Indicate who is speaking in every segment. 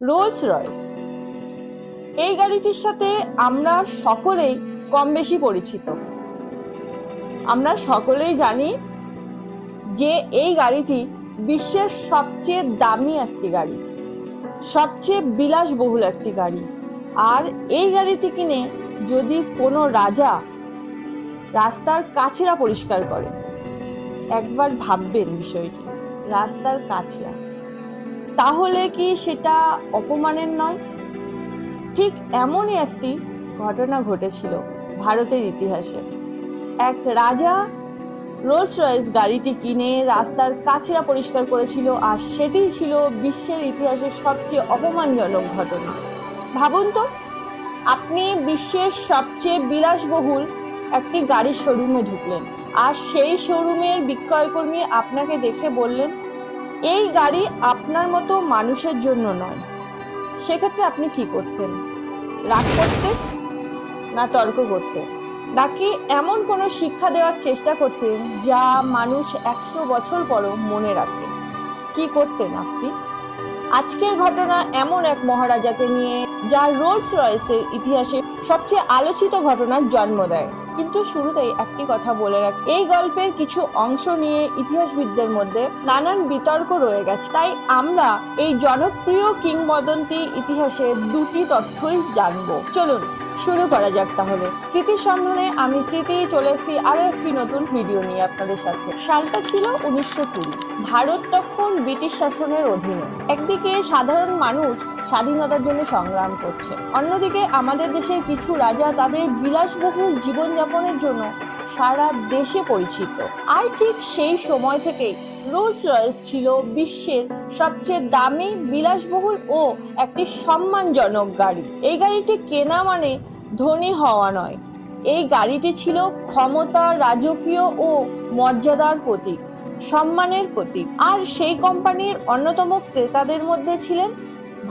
Speaker 1: Rolls Royce. এই গাড়িটির সাথে আমরা সকলেই কম বেশি পরিচিত। আমরা সকলেই জানি যে এই গাড়িটি বিশ্বের সবচেয়ে দামি একটি গাড়ি, সবচেয়ে বিলাসবহুল একটি গাড়ি। আর এই গাড়িটি কিনে যদি কোনো রাজা রাস্তার কাচরা পরিষ্কার করে, একবার ভাববেন বিষয়টি, রাস্তার কাচরা, তাহলে কি সেটা অপমানের নয়? ঠিক এমনই একটি ঘটনা ঘটেছিল ভারতের ইতিহাসে। এক রাজা রোলস রয়েস গাড়িটি কিনে রাস্তার কাচরা পরিষ্কার করেছিল, আর সেটিই ছিল বিশ্বের ইতিহাসের সবচেয়ে অপমানজনক ঘটনা। ভাবুন তো, আপনি বিশ্বের সবচেয়ে বিলাসবহুল একটি গাড়ির শোরুমে ঢুকলেন, আর সেই শোরুমের বিক্রয়কর্মী আপনাকে দেখে বললেন, এই গাড়ি আপনার মতো মানুষের জন্য নয়। সেক্ষেত্রে আপনি কি করতেন? রাগ করতেন, না তর্ক করতেন, নাকি এমন কোনো শিক্ষা দেওয়ার চেষ্টা করতেন যা মানুষ 100 বছর পরও মনে রাখে? কি করতেন আপনি? আজকের ঘটনা এমন এক মহারাজাকে নিয়ে, যা রোলস রয়েসের ইতিহাসে সবচেয়ে আলোচিত ঘটনার জন্ম দেয়। কিন্তু শুরুতেই একটি কথা বলে রাখি, এই গল্পের কিছু অংশ নিয়ে ইতিহাসবিদদের মধ্যে নানান বিতর্ক রয়ে গেছে। তাই আমরা এই জনপ্রিয় কিংবদন্তি ইতিহাসে দুটি তথ্যই জানবো। চলুন শুরু করা যাক তাহলে। স্মৃতির সন্ধানে আমি স্মৃতি চলে এসেছি আরো একটি নতুন ভিডিও নিয়ে আপনাদের সাথে। সালটা ছিল 1920। ভারত তখন ব্রিটিশ শাসনের অধীনে। একদিকে সাধারণ মানুষ স্বাধীনতার জন্য সংগ্রাম করছে, অন্যদিকে আমাদের দেশের কিছু রাজা তাদের বিলাসবহুল জীবনযাপনের জন্য সারা দেশে পরিচিত। আর ঠিক সেই সময় থেকেই রোলস রয়েস ছিল বিশ্বের সবচেয়ে দামি, বিলাসবহুল ও একটি সম্মানজনক গাড়ি। এই গাড়িটি কেনা মানে ধনী হওয়া নয়, এই গাড়িটি ছিল ক্ষমতা, রাজকীয় ও মর্যাদার প্রতীক, সম্মানের প্রতীক। আর সেই কোম্পানির অন্যতম ক্রেতাদের মধ্যে ছিলেন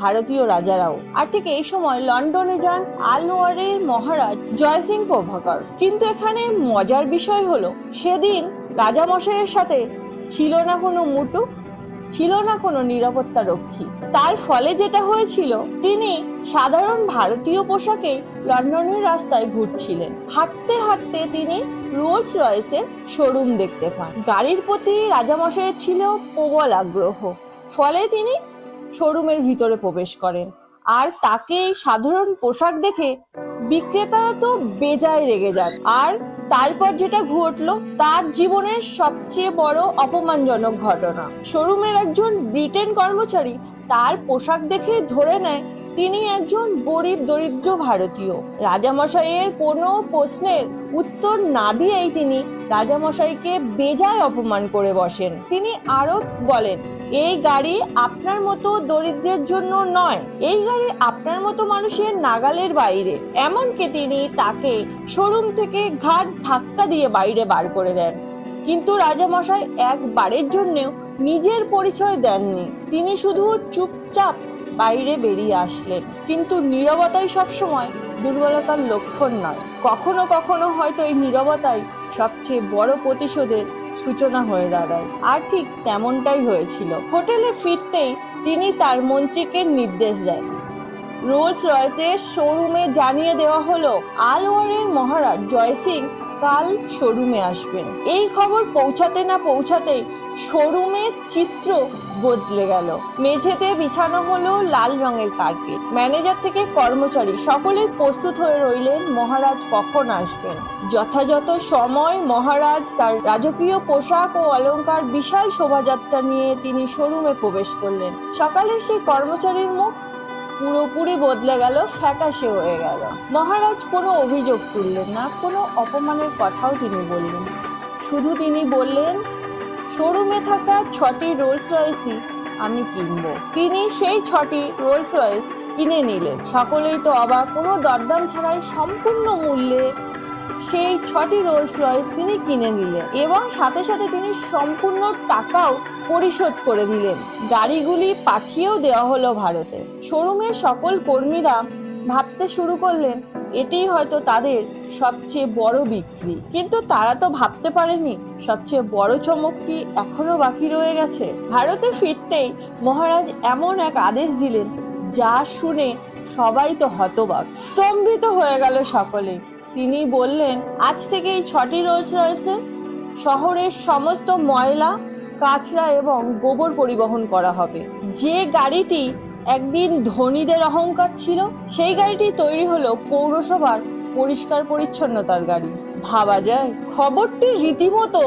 Speaker 1: ভারতীয় রাজারাও। আর ঠিক এই সময় লন্ডনে যান আলওয়ারের মহারাজ জয়সিং প্রভাকর। কিন্তু এখানে মজার বিষয় হলো, সেদিন রাজামশাইয়ের সাথে ছিল না কোনো মুটু, ছিল না কোনো নিরাপত্তা রক্ষী। তার ফলে যেটা হয়েছিল, তিনি সাধারণ ভারতীয় পোশাকে লন্ডনের রাস্তায় ঘুরছিলেন। হাঁটতে হাঁটতে তিনি রোলস রয়েসের শোরুম দেখতে পান। গাড়ির প্রতি রাজামশাইয়ের ছিল প্রবল আগ্রহ, ফলে তিনি শোরুমের ভিতরে প্রবেশ করেন। আর তাকে সাধারণ পোশাক দেখে বিক্রেতারা তো বেজায় রেগে যান। আর তারপর যেটা ঘটলো তার জীবনের সবচেয়ে বড় অপমানজনক ঘটনা। শোরুমের একজন ব্রিটেন কর্মচারী তার পোশাক দেখে ধরে নেয় তিনি একজন গরিব দরিদ্র ভারতীয়। রাজামশাইয়ের কোনো প্রশ্নের উত্তর না দিয়েই তিনি রাজামশাইকে বেজায় অপমান করে বসেন। তিনি আরো বলেন, এই গাড়ি আপনার মতো দরিদ্রের জন্য নয়, এই গাড়ি আপনার মতো মানুষের নাগালের বাইরে। এমনকি তিনি তাকে শোরুম থেকে ঘাট ধাক্কা দিয়ে বাইরে বার করে দেন। কিন্তু রাজামশাই একবারের জন্যও নিজের পরিচয় দেননি, তিনি শুধু চুপচাপ বাইরে বেরিয়ে আসলেন। কিন্তু নীরবতাই সবসময় দুর্বলতার লক্ষণ নয়, কখনো কখনো হয়তো এই নীরবতাই সবচেয়ে বড় প্রতিশোধের সূচনা হয়ে দাঁড়ায়। আর ঠিক তেমনটাই হয়েছিল। হোটেলে ফিরতেই তিনি তার মন্ত্রীকে নির্দেশ দেন। রোলস রয়েসের শোরুমে জানিয়ে দেওয়া হলো, আলওয়ারের মহারাজ জয়সিং কাল শোরুমে আসবেন। এই খবর পৌঁছাতে না পৌঁছাতেই শোরুমের চিত্র বদলে গেল। মেঝেতে বিছানো হলো লাল রঙের কার্পেট। ম্যানেজার থেকে কর্মচারী সকলেই প্রস্তুত হয়ে রইলেন মহারাজ কখন আসবেন। যথাযথ সময় মহারাজ তার রাজকীয় পোশাক ও অলংকার বিশাল শোভাযাত্রা নিয়ে তিনি শোরুমে প্রবেশ করলেন। সকালে সেই কর্মচারীর মুখ পুরোপুরি বদলে গেল, ফ্যাকাশে হয়ে গেল। মহারাজ কোনো অভিযোগ তুললেন না, কোনো অপমানের কথাও তিনি বললেন। শুধু তিনি বললেন, শোরুমে থাকা 6টি রোলস রয়েসই আমি কিনবো। তিনি সেই 6টি রোলস রয়েস কিনে নিলেন। সকলেই তো অবাক, কোনো দরদাম ছাড়াই সম্পূর্ণ মূল্যে সেই 6টি রোলস রয়েস তিনি কিনে নিলেন এবং সাথে সাথে তিনি সম্পূর্ণ টাকাও পরিশোধ করে দিলেন। গাড়িগুলি পাঠিয়েও দেওয়া হলো ভারতে। শোরুমের সকল কর্মীরা ভাবতে শুরু করলেন, এটাই হয়তো তাদের সবচেয়ে বড় বিক্রি। কিন্তু তারা তো ভাবতে পারেনি সবচেয়ে বড় চমকটি এখনো বাকি রয়ে গেছে। ভারতে ফিরতেই মহারাজ এমন এক আদেশ দিলেন যা শুনে সবাই তো হতবাক, স্তম্ভিত হয়ে গেল সকলে। তিনি বললেন, আজ থেকে এই 6টি রোলস রয়েসে শহরের সমস্ত ময়লা, কাঁচরা এবং গোবর পরিবহন করা হবে। যে গাড়িটি একদিন ধনীদের অহংকার ছিল, সেই গাড়িটি তৈরি হলো পৌরসভার পরিষ্কার পরিচ্ছন্নতার গাড়ি। ভাবা যায়, খবরটি রীতিমতো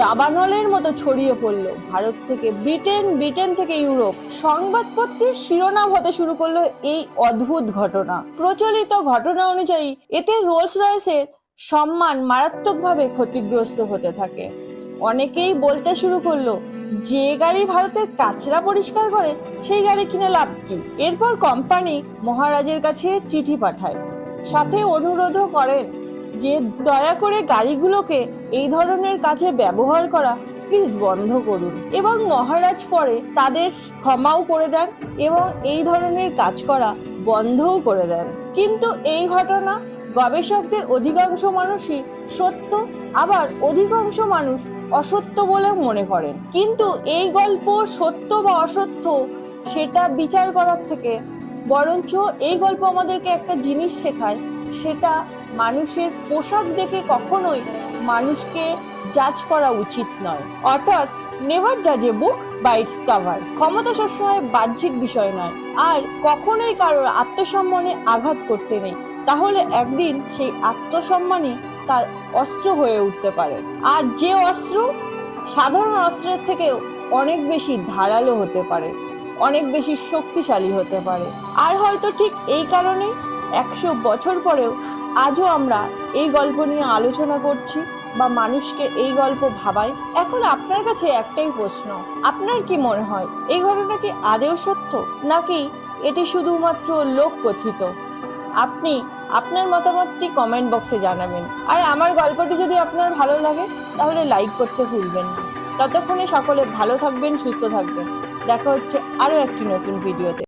Speaker 1: দাবানলের মতো ছড়িয়ে পড়লো। ভারত থেকে ব্রিটেন, ব্রিটেন থেকে ইউরোপ, সংবাদপত্রের শিরোনাম হতে শুরু করলো এই অদ্ভুত ঘটনা। প্রচলিত ঘটনা অনুযায়ী এতে রোলস রয়েসের সম্মান মারাত্মকভাবে ক্ষতিগ্রস্ত হতে থাকে। অনেকেই বলতে শুরু করলো, যে গাড়ি ভারতের কাচরা পরিষ্কার করে সেই গাড়ি কিনে লাভ কি। এরপর কোম্পানি মহারাজের কাছে চিঠি পাঠায়, সাথে অনুরোধও করেন যে দয়া করে গাড়িগুলোকে এই ধরনের কাজে ব্যবহার করা প্লিজ বন্ধ করুন। এবং মহারাজ পরে তাদের ক্ষমাও করে দেন এবং এই ধরনের কাজ করা বন্ধও করে দেন। কিন্তু এই ঘটনা গবেষকদের অধিকাংশ মানুষই সত্য, আবার অধিকাংশ মানুষ অসত্য বলে মনে করেন। কিন্তু এই গল্প সত্য বা অসত্য সেটা বিচার করার থেকে বরঞ্চ এই গল্প আমাদেরকে একটা জিনিস শেখায়, সেটা মানুষের পোশাক দেখে কখনোই মানুষকে জাজ করা উচিত নয়। অর্থাৎ নেভার জাজ এ বুক বাই ইটস কভার। ক্ষমতা সবসময় বাহ্যিক বিষয় নয়, আর কখনোই কারোর আত্মসম্মানে আঘাত করতে নেই, তাহলে একদিন সেই আত্মসম্মানই তার অস্ত্র হয়ে উঠতে পারে। আর যে অস্ত্র সাধারণ অস্ত্রের থেকেও অনেক বেশি ধারালো হতে পারে, অনেক বেশি শক্তিশালী হতে পারে। আর হয়তো ঠিক এই কারণেই 100 বছর পরেও আজও আমরা এই গল্প নিয়ে আলোচনা করছি বা মানুষকে এই গল্প ভাবাই। এখন আপনার কাছে একটাই প্রশ্ন, আপনার কি মনে হয় এই ঘটনা কি আদৌ সত্য, নাকি এটি শুধুমাত্র লোককথিত? আপনি আপনার মতামতটি কমেন্ট বক্সে জানাবেন। আর আমার গল্পটি যদি আপনার ভালো লাগে তাহলে লাইক করতে ভুলবেন না। ততক্ষণে সকলে ভালো থাকবেন, সুস্থ থাকবেন। দেখা হচ্ছে আরো একটি নতুন ভিডিওতে।